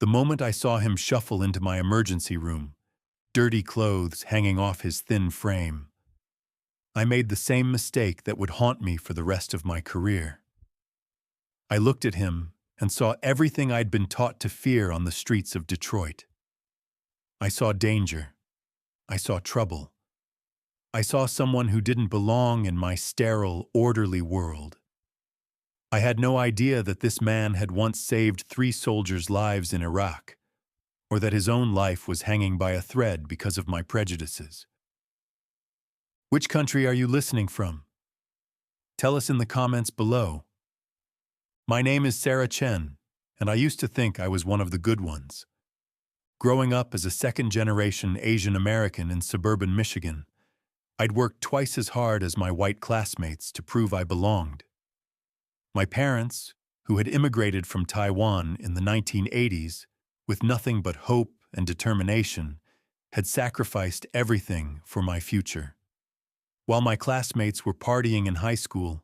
The moment I saw him shuffle into my emergency room, dirty clothes hanging off his thin frame, I made the same mistake that would haunt me for the rest of my career. I looked at him and saw everything I'd been taught to fear on the streets of Detroit. I saw danger. I saw trouble. I saw someone who didn't belong in my sterile, orderly world. I had no idea that this man had once saved 3 soldiers' lives in Iraq, or that his own life was hanging by a thread because of my prejudices. Which country are you listening from? Tell us in the comments below. My name is Sarah Chen, and I used to think I was one of the good ones. Growing up as a second-generation Asian American in suburban Michigan, I'd worked twice as hard as my white classmates to prove I belonged. My parents, who had immigrated from Taiwan in the 1980s with nothing but hope and determination, had sacrificed everything for my future. While my classmates were partying in high school,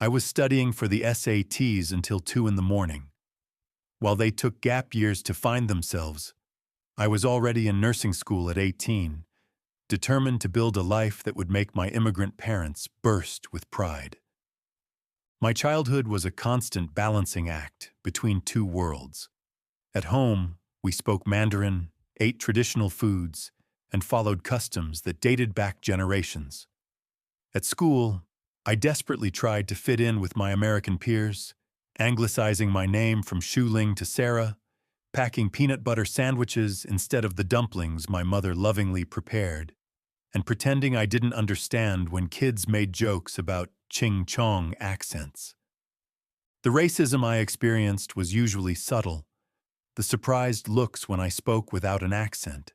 I was studying for the SATs until 2 in the morning. While they took gap years to find themselves, I was already in nursing school at 18, determined to build a life that would make my immigrant parents burst with pride. My childhood was a constant balancing act between 2 worlds. At home, we spoke Mandarin, ate traditional foods, and followed customs that dated back generations. At school, I desperately tried to fit in with my American peers, anglicizing my name from Shuling to Sarah, packing peanut butter sandwiches instead of the dumplings my mother lovingly prepared, and pretending I didn't understand when kids made jokes about Ching-chong accents. The racism I experienced was usually subtle: the surprised looks when I spoke without an accent,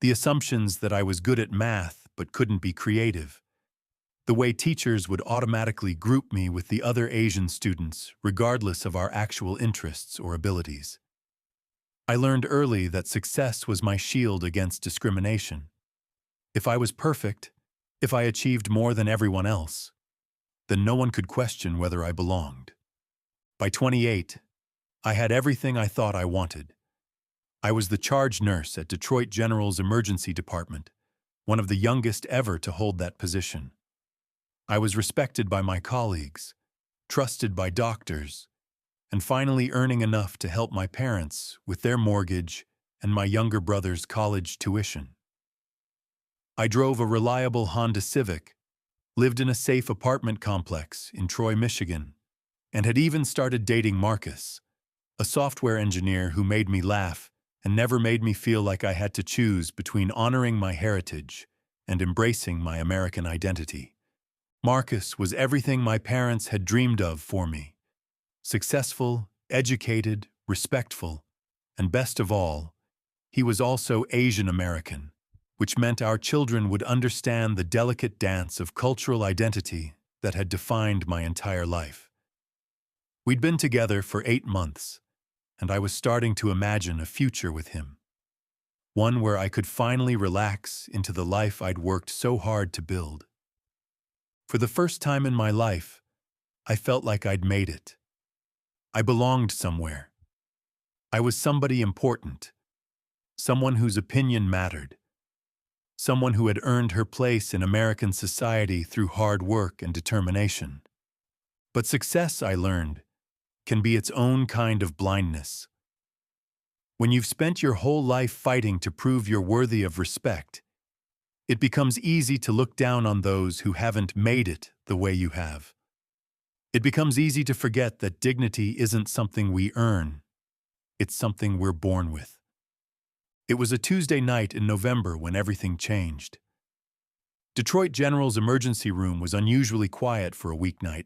the assumptions that I was good at math but couldn't be creative, the way teachers would automatically group me with the other Asian students regardless of our actual interests or abilities. I learned early that success was my shield against discrimination. If I was perfect, if I achieved more than everyone else, then no one could question whether I belonged. By 28, I had everything I thought I wanted. I was the charge nurse at Detroit General's emergency department, one of the youngest ever to hold that position. I was respected by my colleagues, trusted by doctors, and finally earning enough to help my parents with their mortgage and my younger brother's college tuition. I drove a reliable Honda Civic, lived in a safe apartment complex in Troy, Michigan, and had even started dating Marcus, a software engineer who made me laugh and never made me feel like I had to choose between honoring my heritage and embracing my American identity. Marcus was everything my parents had dreamed of for me: successful, educated, respectful, and best of all, he was also Asian American, which meant our children would understand the delicate dance of cultural identity that had defined my entire life. We'd been together for 8 months, and I was starting to imagine a future with him, one where I could finally relax into the life I'd worked so hard to build. For the first time in my life, I felt like I'd made it. I belonged somewhere. I was somebody important, someone whose opinion mattered, someone who had earned her place in American society through hard work and determination. But success, I learned, can be its own kind of blindness. When you've spent your whole life fighting to prove you're worthy of respect, it becomes easy to look down on those who haven't made it the way you have. It becomes easy to forget that dignity isn't something we earn, it's something we're born with. It was a Tuesday night in November when everything changed. Detroit General's emergency room was unusually quiet for a weeknight.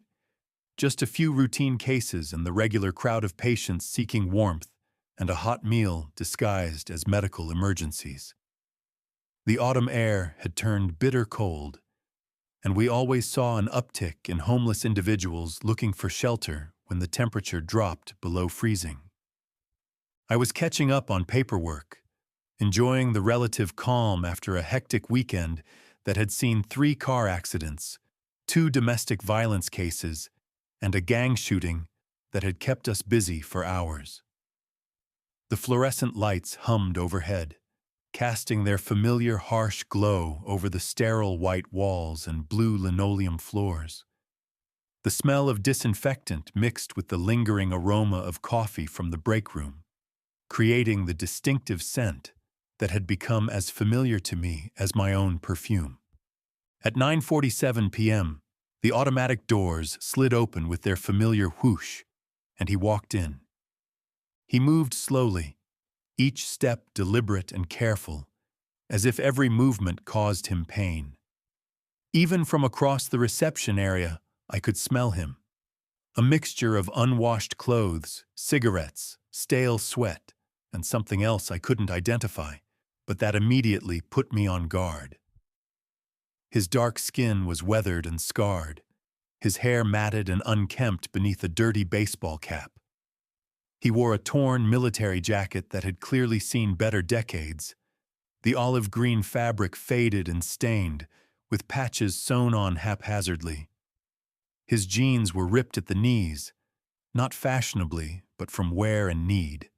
Just a few routine cases and the regular crowd of patients seeking warmth and a hot meal disguised as medical emergencies. The autumn air had turned bitter cold, and we always saw an uptick in homeless individuals looking for shelter when the temperature dropped below freezing. I was catching up on paperwork, enjoying the relative calm after a hectic weekend that had seen 3 car accidents, 2 domestic violence cases, and a gang shooting that had kept us busy for hours. The fluorescent lights hummed overhead, casting their familiar harsh glow over the sterile white walls and blue linoleum floors. The smell of disinfectant mixed with the lingering aroma of coffee from the break room, creating the distinctive scent that had become as familiar to me as my own perfume. At 9:47 p.m., the automatic doors slid open with their familiar whoosh, and he walked in. He moved slowly, each step deliberate and careful, as if every movement caused him pain. Even from across the reception area, I could smell him. A mixture of unwashed clothes, cigarettes, stale sweat, and something else I couldn't identify, but that immediately put me on guard. His dark skin was weathered and scarred, his hair matted and unkempt beneath a dirty baseball cap. He wore a torn military jacket that had clearly seen better decades. The olive green fabric faded and stained, with patches sewn on haphazardly. His jeans were ripped at the knees, not fashionably, but from wear and need,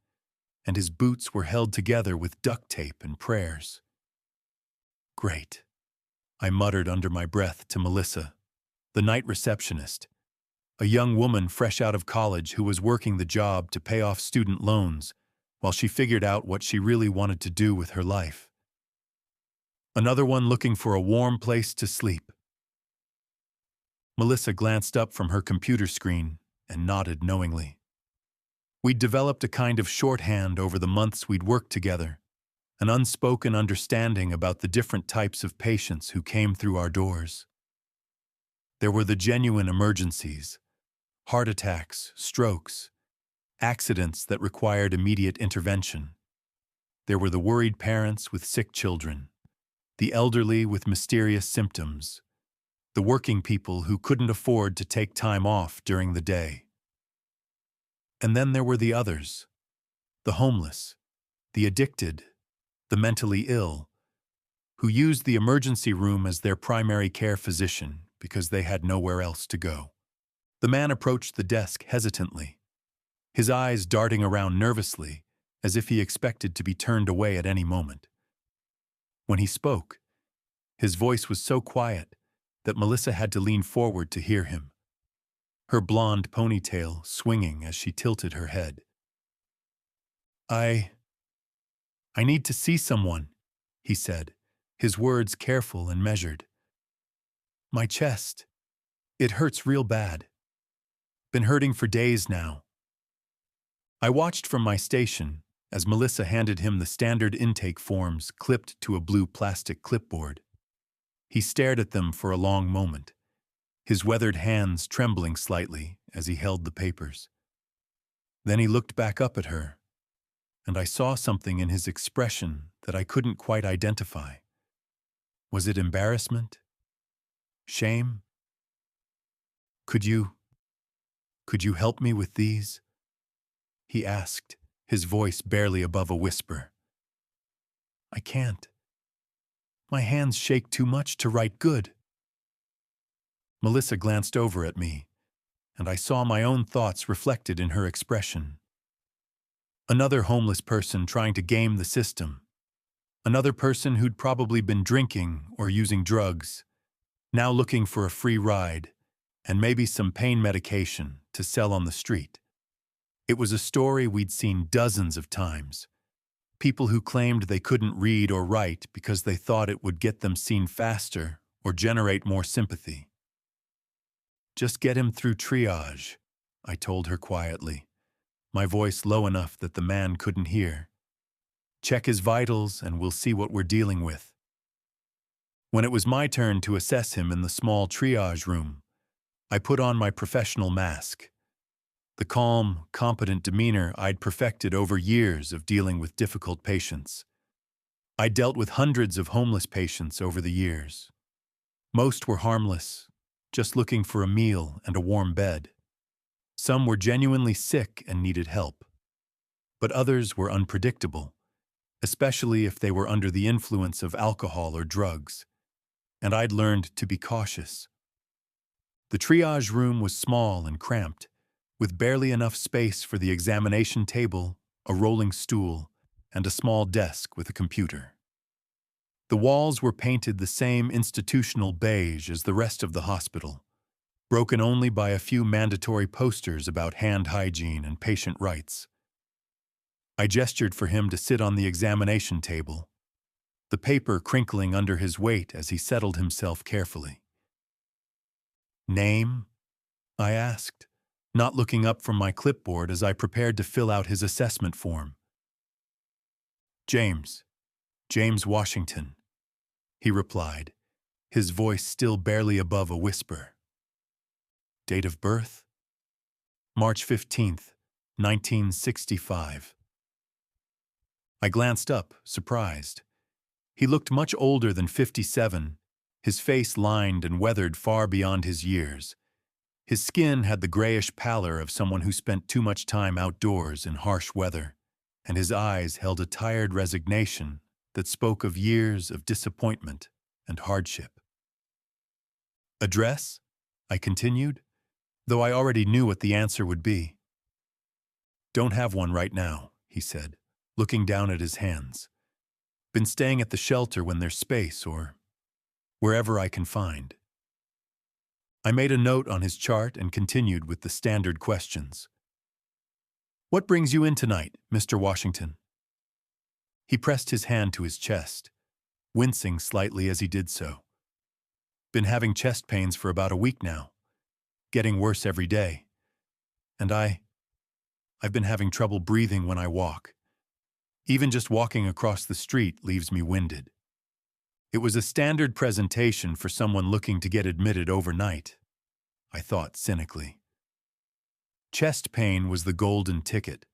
and his boots were held together with duct tape and prayers. "Great," I muttered under my breath to Melissa, the night receptionist, a young woman fresh out of college who was working the job to pay off student loans while she figured out what she really wanted to do with her life. Another one looking for a warm place to sleep. Melissa glanced up from her computer screen and nodded knowingly. We'd developed a kind of shorthand over the months we'd worked together, an unspoken understanding about the different types of patients who came through our doors. There were the genuine emergencies, heart attacks, strokes, accidents that required immediate intervention. There were the worried parents with sick children, the elderly with mysterious symptoms, the working people who couldn't afford to take time off during the day. And then there were the others, the homeless, the addicted, the mentally ill, who used the emergency room as their primary care physician because they had nowhere else to go. The man approached the desk hesitantly, his eyes darting around nervously as if he expected to be turned away at any moment. When he spoke, his voice was so quiet that Melissa had to lean forward to hear him, her blonde ponytail swinging as she tilted her head. I need to see someone," he said, his words careful and measured. "My chest. It hurts real bad. Been hurting for days now." I watched from my station as Melissa handed him the standard intake forms clipped to a blue plastic clipboard. He stared at them for a long moment, his weathered hands trembling slightly as he held the papers. Then he looked back up at her, and I saw something in his expression that I couldn't quite identify. Was it embarrassment? Shame? Could you help me with these?" he asked, his voice barely above a whisper. "I can't. My hands shake too much to write good." Melissa glanced over at me, and I saw my own thoughts reflected in her expression. Another homeless person trying to game the system. Another person who'd probably been drinking or using drugs, now looking for a free ride and maybe some pain medication to sell on the street. It was a story we'd seen dozens of times. People who claimed they couldn't read or write because they thought it would get them seen faster or generate more sympathy. "Just get him through triage," I told her quietly, my voice low enough that the man couldn't hear. "Check his vitals and we'll see what we're dealing with." When it was my turn to assess him in the small triage room, I put on my professional mask. The calm, competent demeanor I'd perfected over years of dealing with difficult patients. I dealt with hundreds of homeless patients over the years. Most were harmless, just looking for a meal and a warm bed. Some were genuinely sick and needed help. But others were unpredictable, especially if they were under the influence of alcohol or drugs, and I'd learned to be cautious. The triage room was small and cramped, with barely enough space for the examination table a rolling stool, and a small desk with a computer. The walls were painted the same institutional beige as the rest of the hospital, broken only by a few mandatory posters about hand hygiene and patient rights. I gestured for him to sit on the examination table, the paper crinkling under his weight as he settled himself carefully. "Name?" I asked, not looking up from my clipboard as I prepared to fill out his assessment form. "James Washington," he replied, his voice still barely above a whisper. "Date of birth?" "March 15th, 1965. I glanced up, surprised. He looked much older than 57, his face lined and weathered far beyond his years. His skin had the grayish pallor of someone who spent too much time outdoors in harsh weather, and his eyes held a tired resignation that spoke of years of disappointment and hardship. "Address?" I continued, though I already knew what the answer would be. "Don't have one right now," he said, looking down at his hands. "Been staying at the shelter when there's space, or wherever I can find." I made a note on his chart and continued with the standard questions. "What brings you in tonight, Mr. Washington?" He pressed his hand to his chest, wincing slightly as he did so. "Been having chest pains for about a week now, getting worse every day. And I've been having trouble breathing when I walk. Even just walking across the street leaves me winded." It was a standard presentation for someone looking to get admitted overnight, I thought cynically. Chest pain was the golden ticket.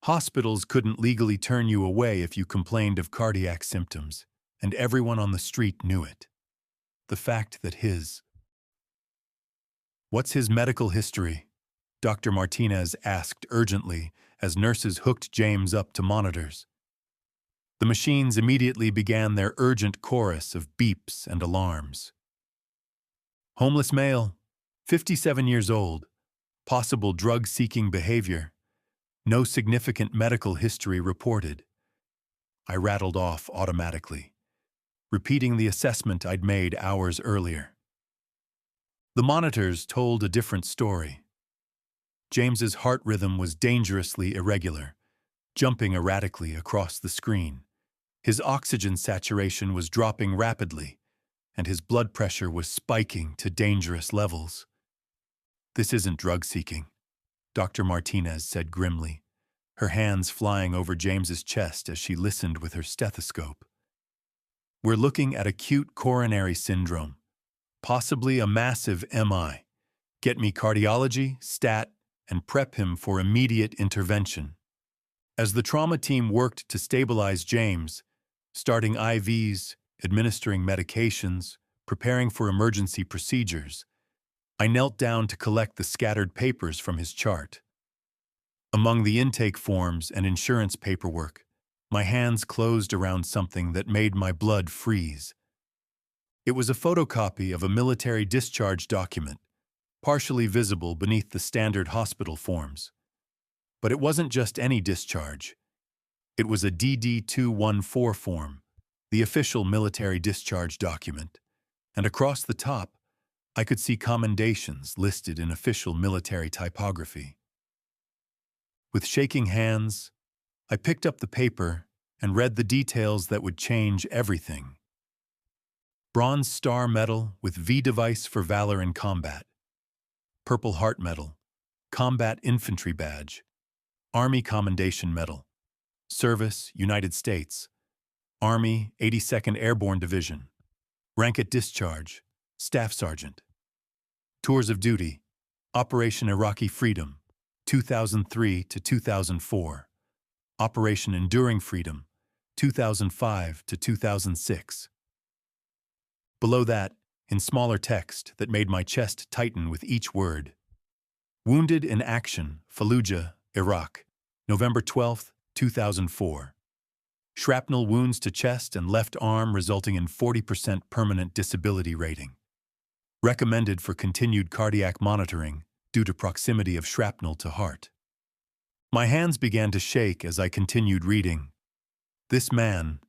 Hospitals couldn't legally turn you away if you complained of cardiac symptoms, and everyone on the street knew it. The fact that "What's his medical history?" Dr. Martinez asked urgently as nurses hooked James up to monitors. The machines immediately began their urgent chorus of beeps and alarms. "Homeless male, 57 years old, possible drug-seeking behavior, no significant medical history reported." I rattled off automatically, repeating the assessment I'd made hours earlier. The monitors told a different story. James's heart rhythm was dangerously irregular, jumping erratically across the screen. His oxygen saturation was dropping rapidly, and his blood pressure was spiking to dangerous levels. "This isn't drug-seeking," Dr. Martinez said grimly, her hands flying over James's chest as she listened with her stethoscope. "We're looking at acute coronary syndrome, possibly a massive MI. Get me cardiology, stat, and prep him for immediate intervention." As the trauma team worked to stabilize James, starting IVs, administering medications, preparing for emergency procedures, I knelt down to collect the scattered papers from his chart. Among the intake forms and insurance paperwork, my hands closed around something that made my blood freeze. It was a photocopy of a military discharge document, partially visible beneath the standard hospital forms. But it wasn't just any discharge. It was a DD-214 form, the official military discharge document, and across the top, I could see commendations listed in official military typography. With shaking hands, I picked up the paper and read the details that would change everything. Bronze Star Medal with V device for valor in combat. Purple Heart Medal, Combat Infantry Badge, Army Commendation Medal, Service, United States, Army 82nd Airborne Division, Rank at Discharge, Staff Sergeant. Tours of Duty, Operation Iraqi Freedom, 2003 to 2004, Operation Enduring Freedom, 2005 to 2006. Below that, in smaller text that made my chest tighten with each word, Wounded in Action, Fallujah, Iraq, November 12, 2004. Shrapnel wounds to chest and left arm resulting in 40% permanent disability rating. Recommended for continued cardiac monitoring due to proximity of shrapnel to heart. My hands began to shake as I continued reading. This man,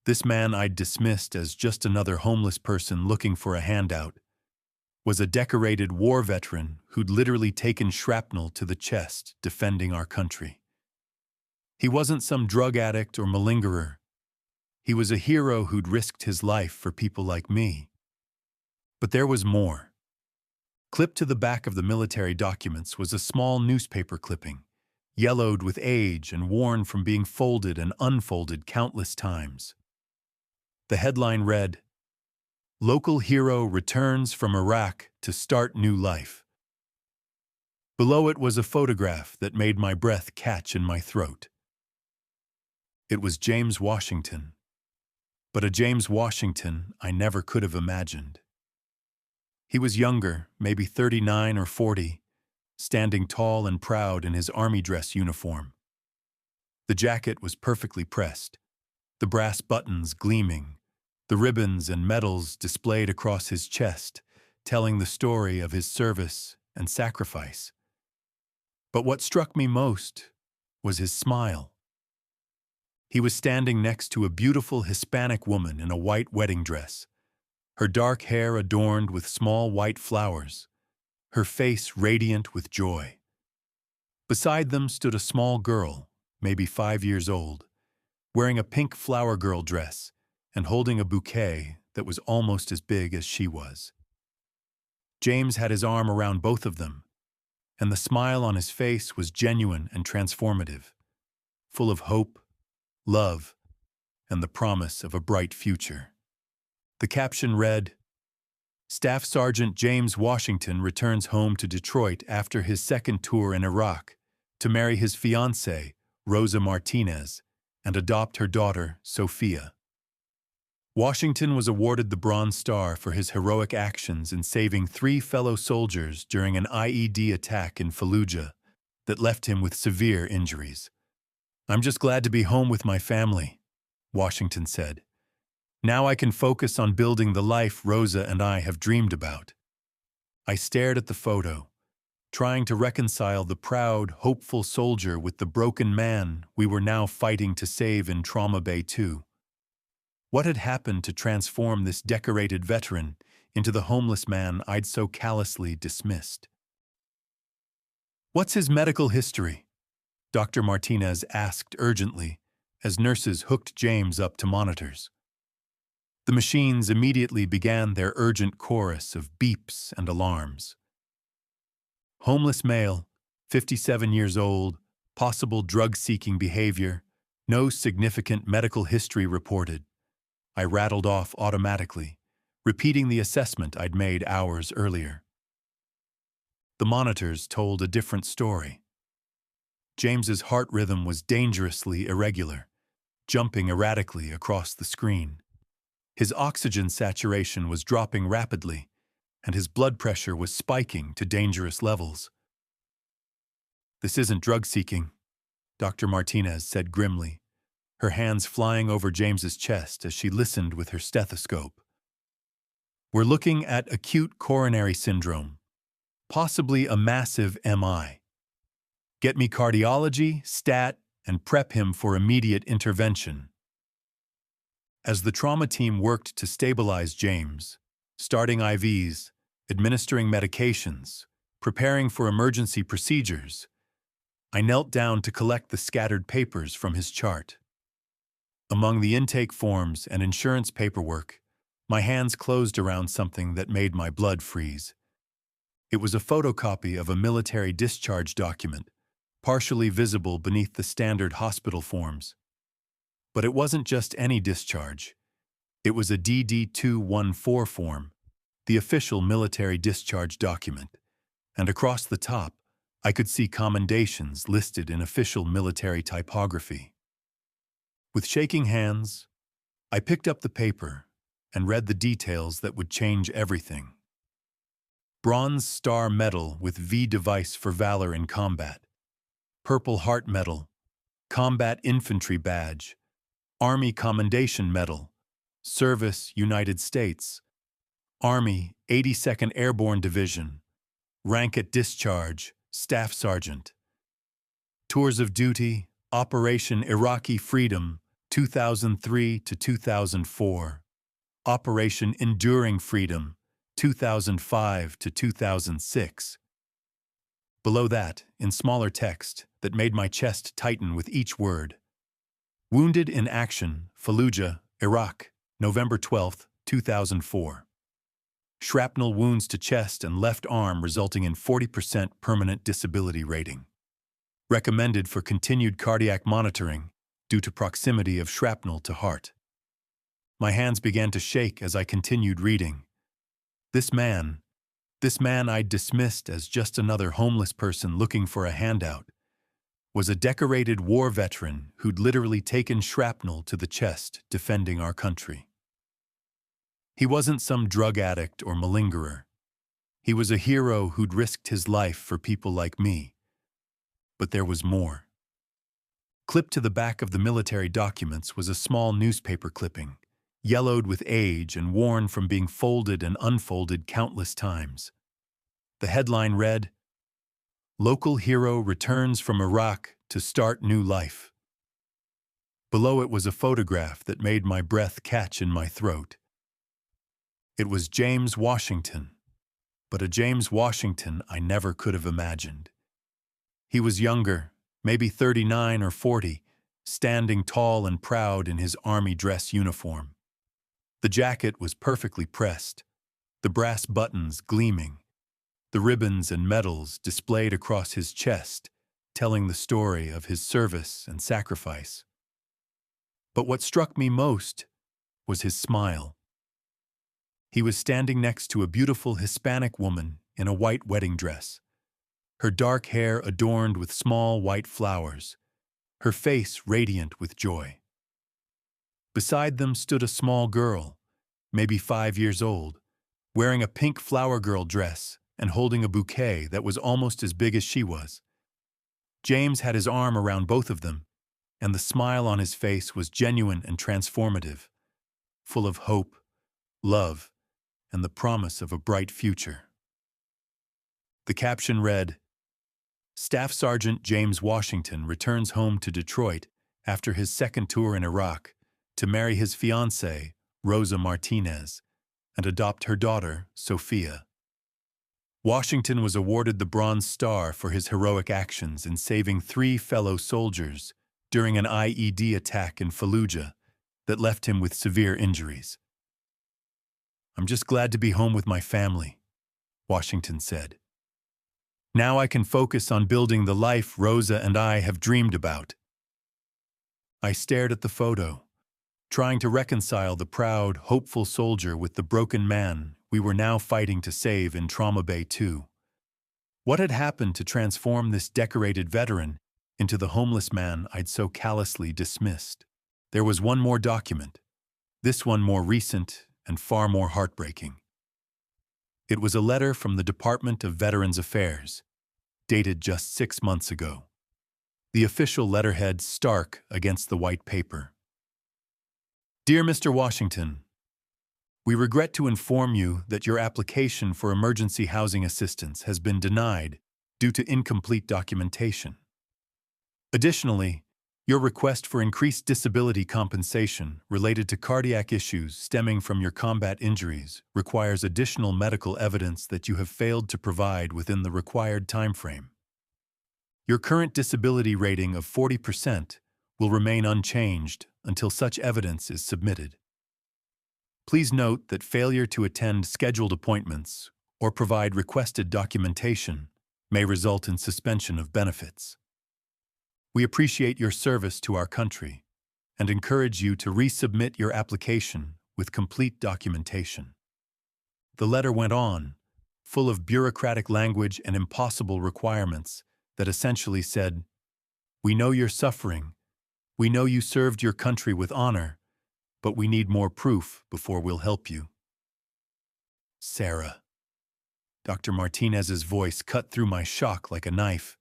this man I'd dismissed as just another homeless person looking for a handout, was a decorated war veteran who'd literally taken shrapnel to the chest defending our country. He wasn't some drug addict or malingerer. He was a hero who'd risked his life for people like me. But there was more. Clipped to the back of the military documents was a small newspaper clipping, yellowed with age and worn from being folded and unfolded countless times. The headline read, "Local hero returns from Iraq to start new life." Below it was a photograph that made my breath catch in my throat. It was James Washington, but a James Washington I never could have imagined. He was younger, maybe 39 or 40, standing tall and proud in his army dress uniform. The jacket was perfectly pressed, the brass buttons gleaming, the ribbons and medals displayed across his chest, telling the story of his service and sacrifice. But what struck me most was his smile. He was standing next to a beautiful Hispanic woman in a white wedding dress, her dark hair adorned with small white flowers, her face radiant with joy. Beside them stood a small girl, maybe 5 years old, wearing a pink flower girl dress and holding a bouquet that was almost as big as she was. James had his arm around both of them, and the smile on his face was genuine and transformative, full of hope, love, and the promise of a bright future. The caption read, "Staff Sergeant James Washington returns home to Detroit after his second tour in Iraq to marry his fiancée, Rosa Martinez, and adopt her daughter, Sophia." Washington was awarded the Bronze Star for his heroic actions in saving 3 fellow soldiers during an IED attack in Fallujah that left him with severe injuries. "I'm just glad to be home with my family," Washington said. "Now I can focus on building the life Rosa and I have dreamed about." I stared at the photo, trying to reconcile the proud, hopeful soldier with the broken man we were now fighting to save in Trauma Bay 2. What had happened to transform this decorated veteran into the homeless man I'd so callously dismissed? "What's his medical history?" Dr. Martinez asked urgently as nurses hooked James up to monitors. The machines immediately began their urgent chorus of beeps and alarms. "Homeless male, 57 years old, possible drug-seeking behavior, no significant medical history reported," I rattled off automatically, repeating the assessment I'd made hours earlier. The monitors told a different story. James's heart rhythm was dangerously irregular, jumping erratically across the screen. His oxygen saturation was dropping rapidly, and his blood pressure was spiking to dangerous levels. "This isn't drug-seeking," Dr. Martinez said grimly, her hands flying over James's chest as she listened with her stethoscope. "We're looking at acute coronary syndrome, possibly a massive MI. Get me cardiology, stat, and prep him for immediate intervention." As the trauma team worked to stabilize James, starting IVs, administering medications, preparing for emergency procedures, I knelt down to collect the scattered papers from his chart. Among the intake forms and insurance paperwork, my hands closed around something that made my blood freeze. It was a photocopy of a military discharge document, partially visible beneath the standard hospital forms. But it wasn't just any discharge. It was a DD-214 form, the official military discharge document, and across the top, I could see commendations listed in official military typography. With shaking hands, I picked up the paper and read the details that would change everything. Bronze Star Medal with V device for valor in combat, Purple Heart Medal, Combat Infantry Badge, Army Commendation Medal, Service United States, Army 82nd Airborne Division, rank at discharge, Staff Sergeant. Tours of Duty, Operation Iraqi Freedom, 2003 to 2004. Operation Enduring Freedom, 2005 to 2006. Below that, in smaller text that made my chest tighten with each word. Wounded in Action, Fallujah, Iraq, November 12, 2004. Shrapnel wounds to chest and left arm resulting in 40% permanent disability rating. Recommended for continued cardiac monitoring due to proximity of shrapnel to heart. My hands began to shake as I continued reading. This man I'd dismissed as just another homeless person looking for a handout, was a decorated war veteran who'd literally taken shrapnel to the chest defending our country. He wasn't some drug addict or malingerer. He was a hero who'd risked his life for people like me. But there was more. Clipped to the back of the military documents was a small newspaper clipping, yellowed with age and worn from being folded and unfolded countless times. The headline read, "Local hero returns from Iraq to start new life." Below it was a photograph that made my breath catch in my throat. It was James Washington, but a James Washington I never could have imagined. He was younger, maybe 39 or 40, standing tall and proud in his army dress uniform. The jacket was perfectly pressed, the brass buttons gleaming, the ribbons and medals displayed across his chest, telling the story of his service and sacrifice. But what struck me most was his smile. He was standing next to a beautiful Hispanic woman in a white wedding dress, her dark hair adorned with small white flowers, her face radiant with joy. Beside them stood a small girl, maybe 5 years old, wearing a pink flower girl dress and holding a bouquet that was almost as big as she was. James had his arm around both of them, and the smile on his face was genuine and transformative, full of hope, love, and the promise of a bright future. The caption read, "Staff Sergeant James Washington returns home to Detroit after his second tour in Iraq to marry his fiancée, Rosa Martinez, and adopt her daughter, Sophia." Washington was awarded the Bronze Star for his heroic actions in saving 3 fellow soldiers during an IED attack in Fallujah that left him with severe injuries. "I'm just glad to be home with my family," Washington said. "Now I can focus on building the life Rosa and I have dreamed about." I stared at the photo, trying to reconcile the proud, hopeful soldier with the broken man we were now fighting to save in Trauma Bay 2. What had happened to transform this decorated veteran into the homeless man I'd so callously dismissed? There was one more document, this one more recent and far more heartbreaking. It was a letter from the Department of Veterans Affairs, dated just 6 months ago. The official letterhead stark against the white paper. "Dear Mr. Washington, we regret to inform you that your application for emergency housing assistance has been denied due to incomplete documentation. Additionally, your request for increased disability compensation related to cardiac issues stemming from your combat injuries requires additional medical evidence that you have failed to provide within the required timeframe. Your current disability rating of 40% will remain unchanged until such evidence is submitted. Please note that failure to attend scheduled appointments or provide requested documentation may result in suspension of benefits. We appreciate your service to our country and encourage you to resubmit your application with complete documentation." The letter went on, full of bureaucratic language and impossible requirements that essentially said, "We know you're suffering. We know you served your country with honor, but we need more proof before we'll help you." "Sarah." Dr. Martinez's voice cut through my shock like a knife.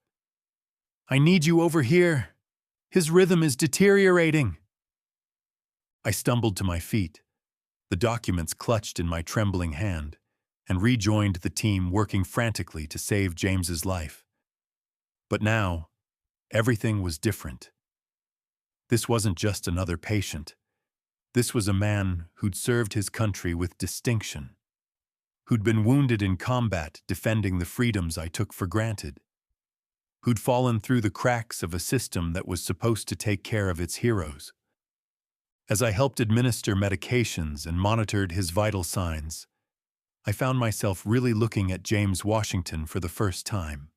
"I need you over here. His rhythm is deteriorating." I stumbled to my feet, the documents clutched in my trembling hand, and rejoined the team working frantically to save James's life. But now, Everything was different. This wasn't just another patient. This was a man who'd served his country with distinction, who'd been wounded in combat defending the freedoms I took for granted, who'd fallen through the cracks of a system that was supposed to take care of its heroes. As I helped administer medications and monitored his vital signs, I found myself really looking at James Washington for the first time.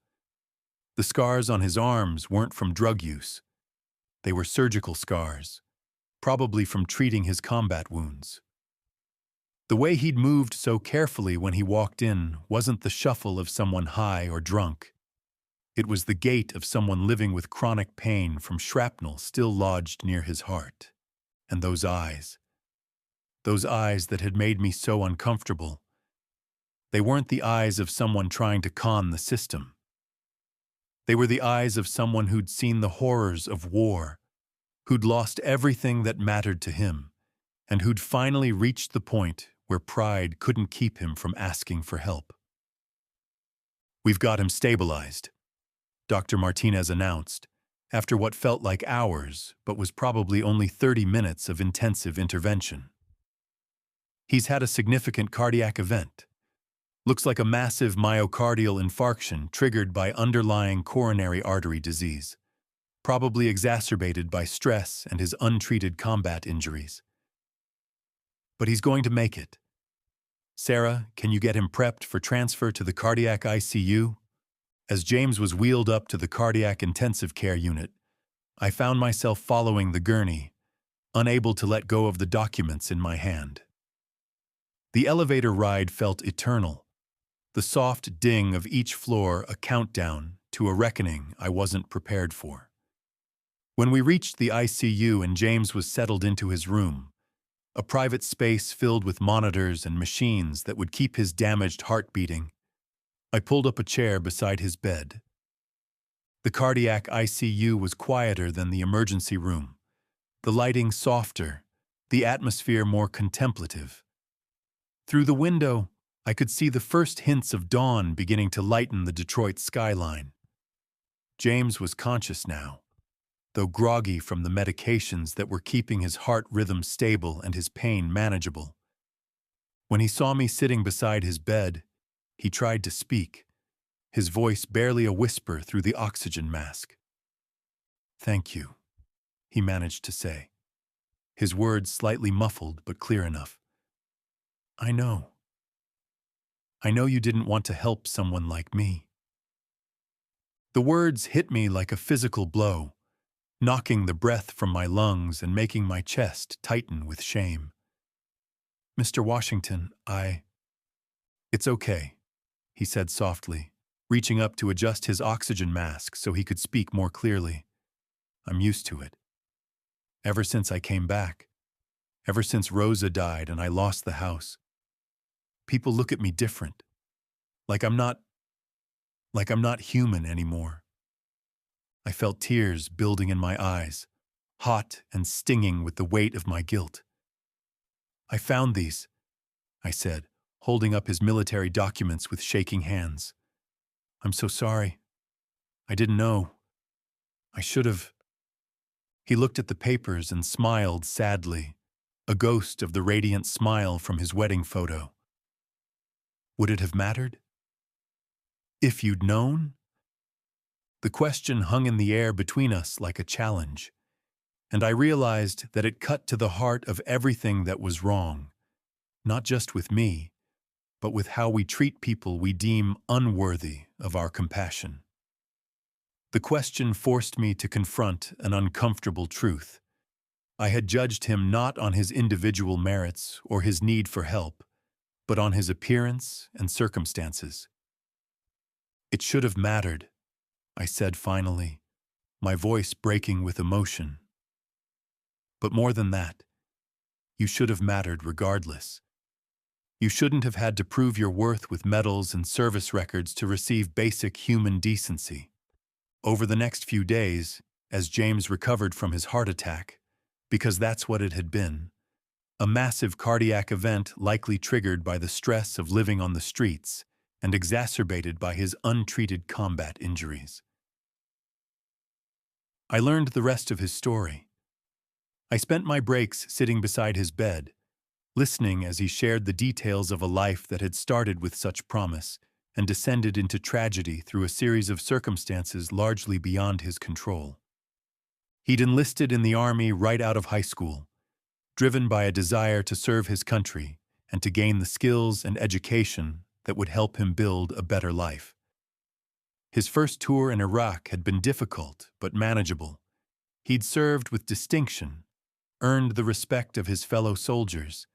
The scars on his arms weren't from drug use. They were surgical scars, probably from treating his combat wounds. The way he'd moved so carefully when he walked in wasn't the shuffle of someone high or drunk. It was the gait of someone living with chronic pain from shrapnel still lodged near his heart. And those eyes that had made me so uncomfortable, they weren't the eyes of someone trying to con the system. They were the eyes of someone who'd seen the horrors of war, who'd lost everything that mattered to him, and who'd finally reached the point where pride couldn't keep him from asking for help. "We've got him stabilized," Dr. Martinez announced, after what felt like hours but was probably only 30 minutes of intensive intervention. "He's had a significant cardiac event. Looks like a massive myocardial infarction triggered by underlying coronary artery disease, probably exacerbated by stress and his untreated combat injuries. But he's going to make it. Sarah, can you get him prepped for transfer to the cardiac ICU?" As James was wheeled up to the cardiac intensive care unit, I found myself following the gurney, unable to let go of the documents in my hand. The elevator ride felt eternal, the soft ding of each floor a countdown to a reckoning I wasn't prepared for. When we reached the ICU and James was settled into his room, a private space filled with monitors and machines that would keep his damaged heart beating, I pulled up a chair beside his bed. The cardiac ICU was quieter than the emergency room, the lighting softer, the atmosphere more contemplative. Through the window, I could see the first hints of dawn beginning to lighten the Detroit skyline. James was conscious now, though groggy from the medications that were keeping his heart rhythm stable and his pain manageable. When he saw me sitting beside his bed, he tried to speak, his voice barely a whisper through the oxygen mask. "Thank you," he managed to say, his words slightly muffled but clear enough. I know you didn't want to help someone like me." The words hit me like a physical blow, knocking the breath from my lungs and making my chest tighten with shame. "Mr. Washington, It's okay," he said softly, reaching up to adjust his oxygen mask so he could speak more clearly. "I'm used to it. Ever since I came back, ever since Rosa died and I lost the house, people look at me different, like I'm not human anymore." I felt tears building in my eyes, hot and stinging with the weight of my guilt. "I found these," I said, holding up his military documents with shaking hands. "I'm so sorry. I didn't know. I should have." He looked at the papers and smiled sadly, a ghost of the radiant smile from his wedding photo. "Would it have mattered? If you'd known?" The question hung in the air between us like a challenge, and I realized that it cut to the heart of everything that was wrong, not just with me, but with how we treat people we deem unworthy of our compassion. The question forced me to confront an uncomfortable truth. I had judged him not on his individual merits or his need for help, but on his appearance and circumstances. "It should have mattered," I said finally, my voice breaking with emotion. "But more than that, you should have mattered regardless. You shouldn't have had to prove your worth with medals and service records to receive basic human decency." Over the next few days, as James recovered from his heart attack, because that's what it had been, a massive cardiac event likely triggered by the stress of living on the streets and exacerbated by his untreated combat injuries. I learned the rest of his story. I spent my breaks sitting beside his bed, listening as he shared the details of a life that had started with such promise and descended into tragedy through a series of circumstances largely beyond his control. He'd enlisted in the Army right out of high school, driven by a desire to serve his country and to gain the skills and education that would help him build a better life. His first tour in Iraq had been difficult but manageable. He'd served with distinction, earned the respect of his fellow soldiers,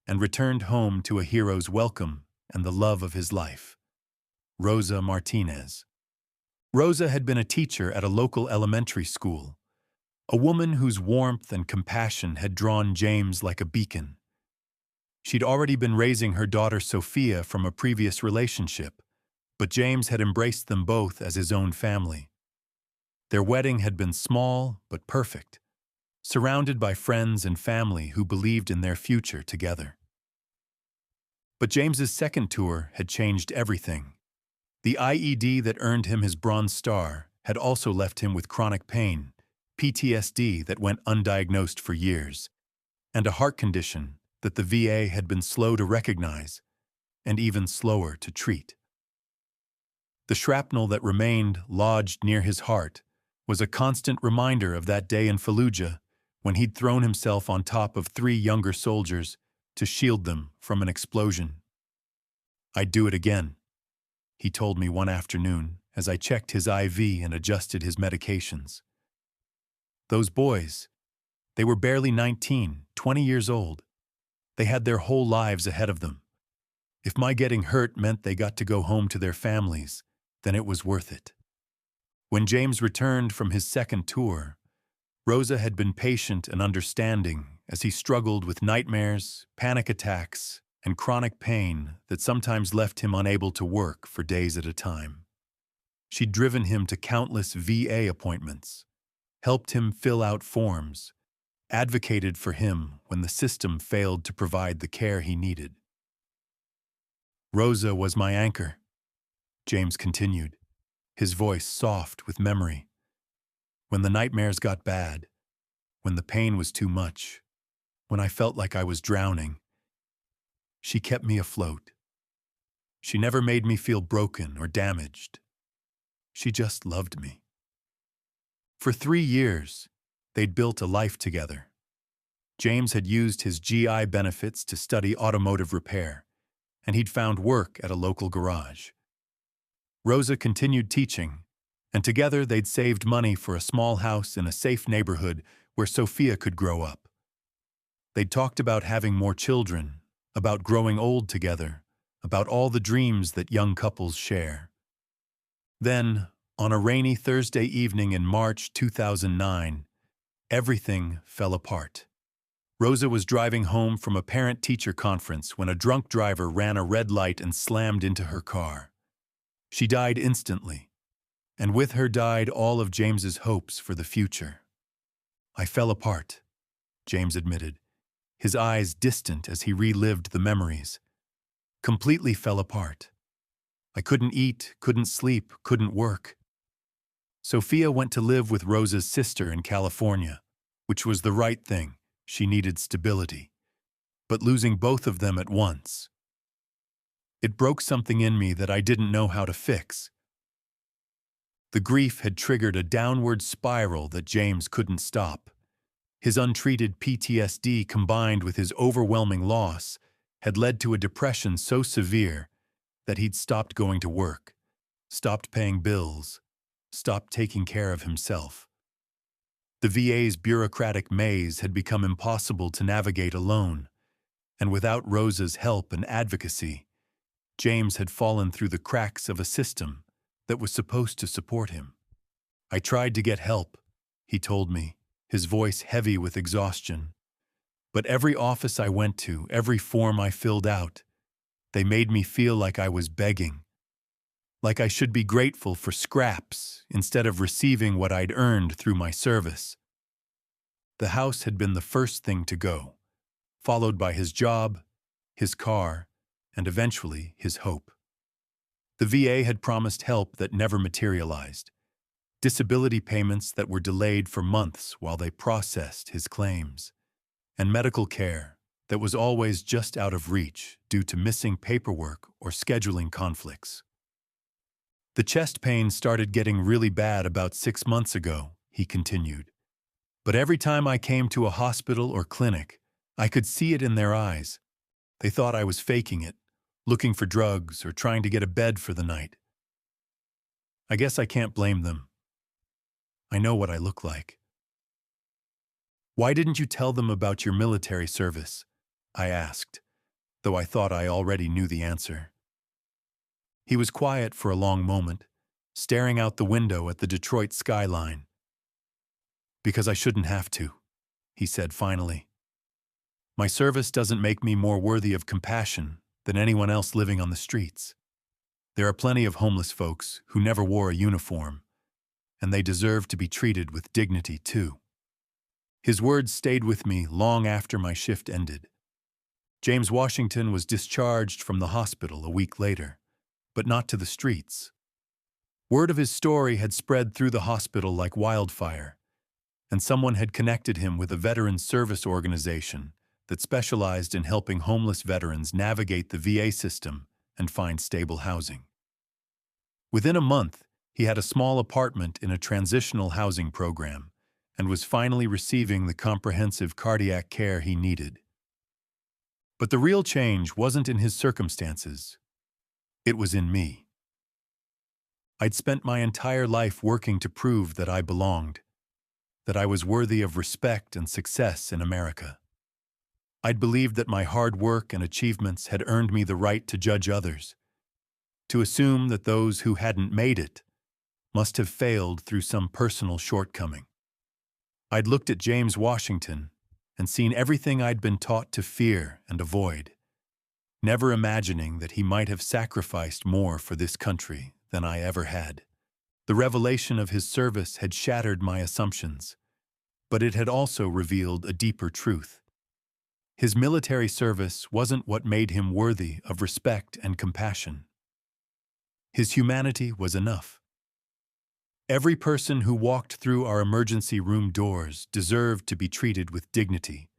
and returned home to a hero's welcome and the love of his life. Rosa Martinez. Rosa had been a teacher at a local elementary school, a woman whose warmth and compassion had drawn James like a beacon. She'd already been raising her daughter Sophia from a previous relationship, but James had embraced them both as his own family. Their wedding had been small but perfect, surrounded by friends and family who believed in their future together. But James's second tour had changed everything. The IED that earned him his Bronze Star had also left him with chronic pain, PTSD that went undiagnosed for years, and a heart condition that the VA had been slow to recognize and even slower to treat. The shrapnel that remained lodged near his heart was a constant reminder of that day in Fallujah when he'd thrown himself on top of 3 younger soldiers to shield them from an explosion. "I'd do it again," he told me one afternoon as I checked his IV and adjusted his medications. Those boys, they were barely 19, 20 years old. They had their whole lives ahead of them. If my getting hurt meant they got to go home to their families, then it was worth it. When James returned from his second tour, Rosa had been patient and understanding as he struggled with nightmares, panic attacks, and chronic pain that sometimes left him unable to work for days at a time. She'd driven him to countless VA appointments, helped him fill out forms, advocated for him when the system failed to provide the care he needed. "Rosa was my anchor," James continued, his voice soft with memory. "When the nightmares got bad, when the pain was too much, when I felt like I was drowning, she kept me afloat. She never made me feel broken or damaged. She just loved me." For 3 years, they'd built a life together. James had used his GI benefits to study automotive repair, and he'd found work at a local garage. Rosa continued teaching, and together they'd saved money for a small house in a safe neighborhood where Sophia could grow up. They'd talked about having more children, about growing old together, about all the dreams that young couples share. Then, on a rainy Thursday evening in March 2009, everything fell apart. Rosa was driving home from a parent-teacher conference when a drunk driver ran a red light and slammed into her car. She died instantly, and with her died all of James's hopes for the future. "I fell apart," James admitted, his eyes distant as he relived the memories. "Completely fell apart. I couldn't eat, couldn't sleep, couldn't work." Sophia went to live with Rosa's sister in California, which was the right thing. She needed stability. But losing both of them at once, it broke something in me that I didn't know how to fix. The grief had triggered a downward spiral that James couldn't stop. His untreated PTSD combined with his overwhelming loss had led to a depression so severe that he'd stopped going to work, stopped paying bills, stopped taking care of himself. The VA's bureaucratic maze had become impossible to navigate alone, and without Rosa's help and advocacy, James had fallen through the cracks of a system that was supposed to support him. "I tried to get help," he told me, his voice heavy with exhaustion. "But every office I went to, every form I filled out, they made me feel like I was begging, like I should be grateful for scraps instead of receiving what I'd earned through my service." The house had been the first thing to go, followed by his job, his car, and eventually his hope. The VA had promised help that never materialized. disability payments that were delayed for months while they processed his claims, and medical care that was always just out of reach due to missing paperwork or scheduling conflicts. The chest pain started getting really bad about 6 months ago, he continued. But every time I came to a hospital or clinic, I could see it in their eyes. They thought I was faking it, looking for drugs or trying to get a bed for the night. I guess I can't blame them. I know what I look like. Why didn't you tell them about your military service? I asked, though I thought I already knew the answer. He was quiet for a long moment, staring out the window at the Detroit skyline. Because I shouldn't have to, he said finally. My service doesn't make me more worthy of compassion than anyone else living on the streets. There are plenty of homeless folks who never wore a uniform, and they deserve to be treated with dignity too. His words stayed with me long after my shift ended. James Washington was discharged from the hospital a week later, but not to the streets. Word of his story had spread through the hospital like wildfire, and someone had connected him with a veterans service organization that specialized in helping homeless veterans navigate the VA system and find stable housing. Within a month, he had a small apartment in a transitional housing program and was finally receiving the comprehensive cardiac care he needed. But the real change wasn't in his circumstances. It was in me. I'd spent my entire life working to prove that I belonged, that I was worthy of respect and success in America. I'd believed that my hard work and achievements had earned me the right to judge others, to assume that those who hadn't made it must have failed through some personal shortcoming. I'd looked at James Washington and seen everything I'd been taught to fear and avoid, never imagining that he might have sacrificed more for this country than I ever had. The revelation of his service had shattered my assumptions, but it had also revealed a deeper truth. His military service wasn't what made him worthy of respect and compassion. His humanity was enough. Every person who walked through our emergency room doors deserved to be treated with dignity,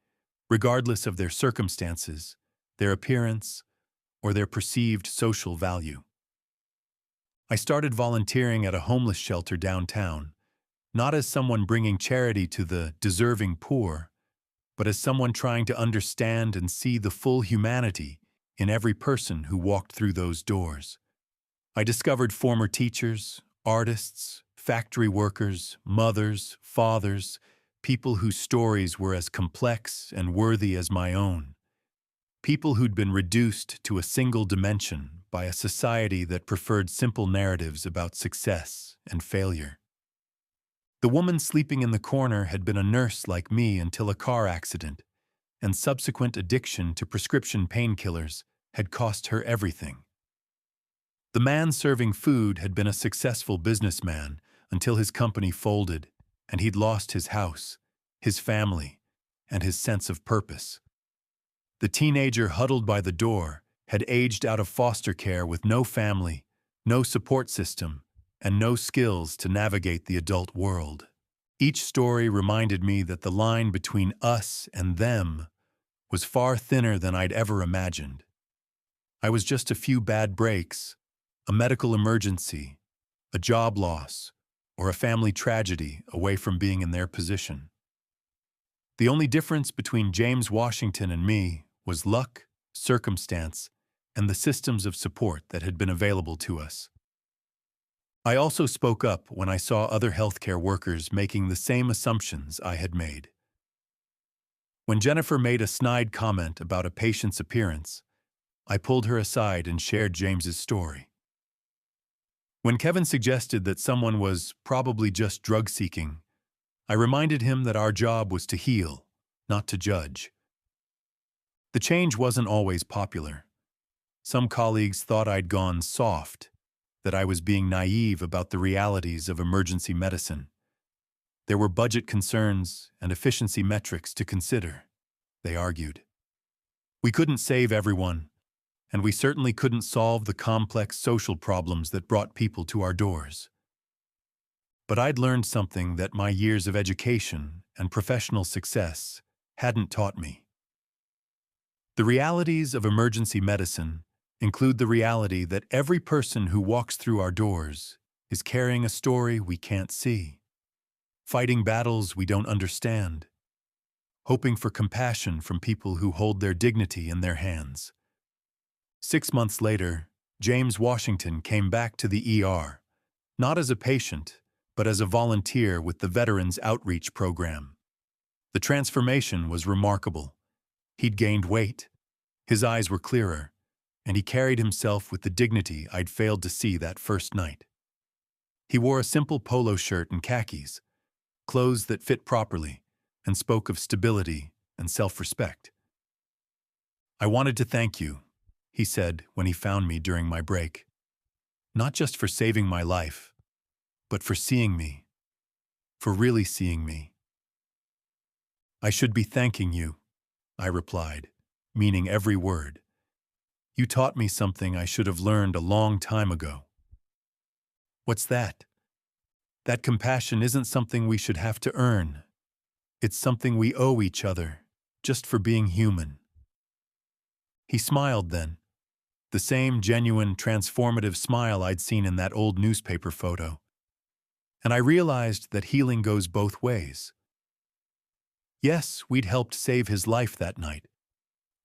regardless of their circumstances, their appearance, or their perceived social value. I started volunteering at a homeless shelter downtown, not as someone bringing charity to the deserving poor, but as someone trying to understand and see the full humanity in every person who walked through those doors. I discovered former teachers, artists, factory workers, mothers, fathers, people whose stories were as complex and worthy as my own. People who'd been reduced to a single dimension by a society that preferred simple narratives about success and failure. The woman sleeping in the corner had been a nurse like me until a car accident, and subsequent addiction to prescription painkillers had cost her everything. The man serving food had been a successful businessman until his company folded and he'd lost his house, his family, and his sense of purpose. The teenager huddled by the door had aged out of foster care with no family, no support system, and no skills to navigate the adult world. Each story reminded me that the line between us and them was far thinner than I'd ever imagined. I was just a few bad breaks, a medical emergency, a job loss, or a family tragedy away from being in their position. The only difference between James Washington and me was luck, circumstance, and the systems of support that had been available to us. I also spoke up when I saw other healthcare workers making the same assumptions I had made. When Jennifer made a snide comment about a patient's appearance, I pulled her aside and shared James's story. When Kevin suggested that someone was probably just drug-seeking, I reminded him that our job was to heal, not to judge. The change wasn't always popular. Some colleagues thought I'd gone soft, that I was being naive about the realities of emergency medicine. There were budget concerns and efficiency metrics to consider, they argued. We couldn't save everyone, and we certainly couldn't solve the complex social problems that brought people to our doors. But I'd learned something that my years of education and professional success hadn't taught me. The realities of emergency medicine include the reality that every person who walks through our doors is carrying a story we can't see, fighting battles we don't understand, hoping for compassion from people who hold their dignity in their hands. 6 months later, James Washington came back to the ER, not as a patient, but as a volunteer with the Veterans Outreach Program. The transformation was remarkable. He'd gained weight, his eyes were clearer, and he carried himself with the dignity I'd failed to see that first night. He wore a simple polo shirt and khakis, clothes that fit properly, and spoke of stability and self-respect. "I wanted to thank you," he said when he found me during my break. "Not just for saving my life, but for seeing me, for really seeing me." "I should be thanking you," I replied, meaning every word. "You taught me something I should have learned a long time ago." "What's that?" "That compassion isn't something we should have to earn. It's something we owe each other, just for being human." He smiled then, the same genuine, transformative smile I'd seen in that old newspaper photo. And I realized that healing goes both ways. Yes, we'd helped save his life that night,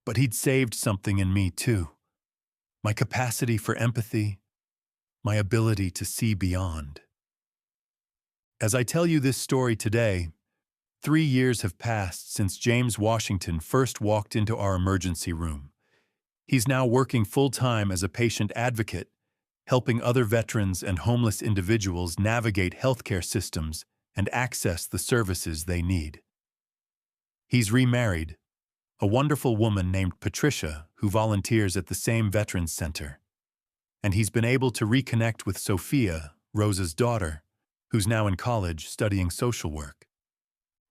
but he'd saved something in me too. My capacity for empathy, my ability to see beyond. As I tell you this story today, 3 years have passed since James Washington first walked into our emergency room. He's now working full-time as a patient advocate, helping other veterans and homeless individuals navigate healthcare systems and access the services they need. He's remarried, a wonderful woman named Patricia who volunteers at the same Veterans Center. And he's been able to reconnect with Sophia, Rosa's daughter, who's now in college studying social work.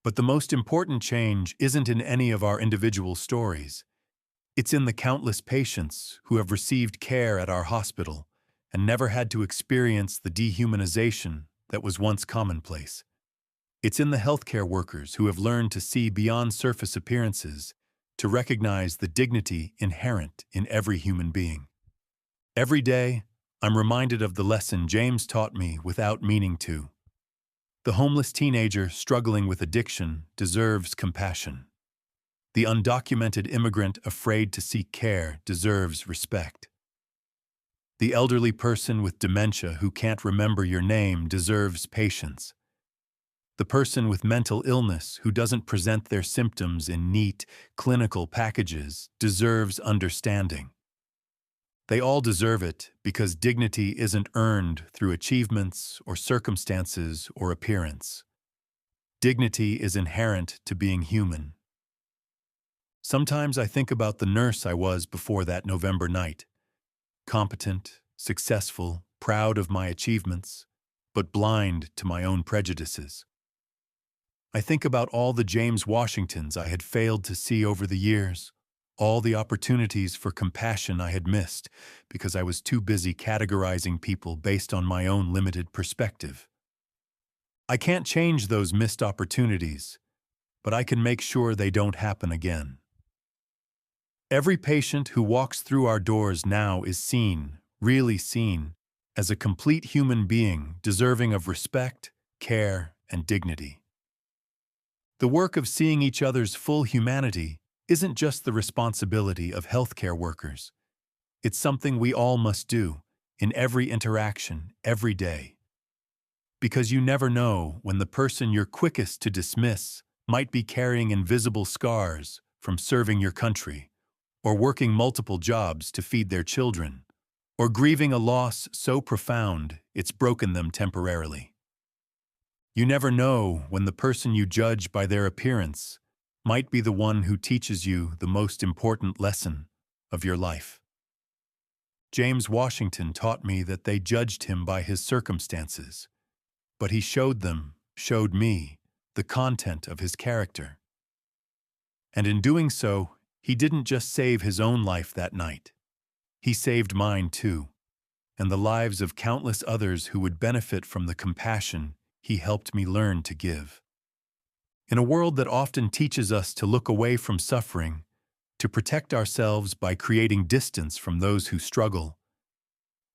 But the most important change isn't in any of our individual stories. It's in the countless patients who have received care at our hospital and never had to experience the dehumanization that was once commonplace. It's in the healthcare workers who have learned to see beyond surface appearances, to recognize the dignity inherent in every human being. Every day, I'm reminded of the lesson James taught me without meaning to. The homeless teenager struggling with addiction deserves compassion. The undocumented immigrant afraid to seek care deserves respect. The elderly person with dementia who can't remember your name deserves patience. The person with mental illness who doesn't present their symptoms in neat, clinical packages deserves understanding. They all deserve it because dignity isn't earned through achievements or circumstances or appearance. Dignity is inherent to being human. Sometimes I think about the nurse I was before that November night. Competent, successful, proud of my achievements, but blind to my own prejudices. I think about all the James Washingtons I had failed to see over the years, all the opportunities for compassion I had missed because I was too busy categorizing people based on my own limited perspective. I can't change those missed opportunities, but I can make sure they don't happen again. Every patient who walks through our doors now is seen, really seen, as a complete human being deserving of respect, care, and dignity. The work of seeing each other's full humanity isn't just the responsibility of healthcare workers. It's something we all must do, in every interaction, every day. Because you never know when the person you're quickest to dismiss might be carrying invisible scars from serving your country, or working multiple jobs to feed their children, or grieving a loss so profound it's broken them temporarily. You never know when the person you judge by their appearance might be the one who teaches you the most important lesson of your life. James Washington taught me that they judged him by his circumstances, but he showed me, the content of his character. And in doing so, he didn't just save his own life that night. He saved mine too, and the lives of countless others who would benefit from the compassion he helped me learn to give. In a world that often teaches us to look away from suffering, to protect ourselves by creating distance from those who struggle,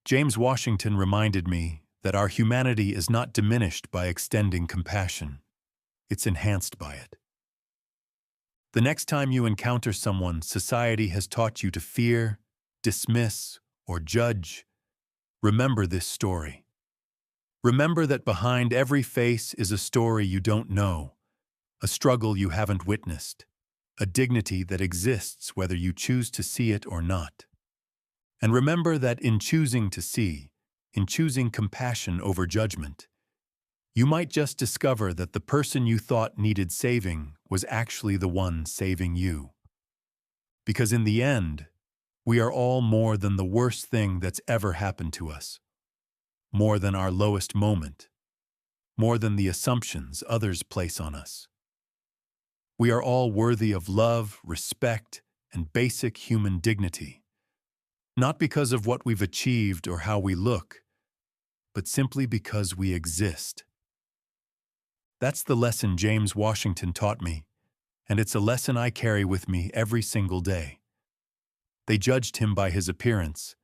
James Washington reminded me that our humanity is not diminished by extending compassion. It's enhanced by it. The next time you encounter someone society has taught you to fear, dismiss, or judge, remember this story. Remember that behind every face is a story you don't know, a struggle you haven't witnessed, a dignity that exists whether you choose to see it or not. And remember that in choosing to see, in choosing compassion over judgment, you might just discover that the person you thought needed saving was actually the one saving you. Because in the end, we are all more than the worst thing that's ever happened to us, more than our lowest moment, more than the assumptions others place on us. We are all worthy of love, respect, and basic human dignity, not because of what we've achieved or how we look, but simply because we exist. That's the lesson James Washington taught me, and it's a lesson I carry with me every single day. They judged him by his appearance.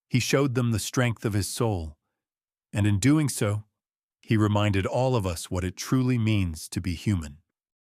He showed them the strength of his soul, and in doing so, he reminded all of us what it truly means to be human.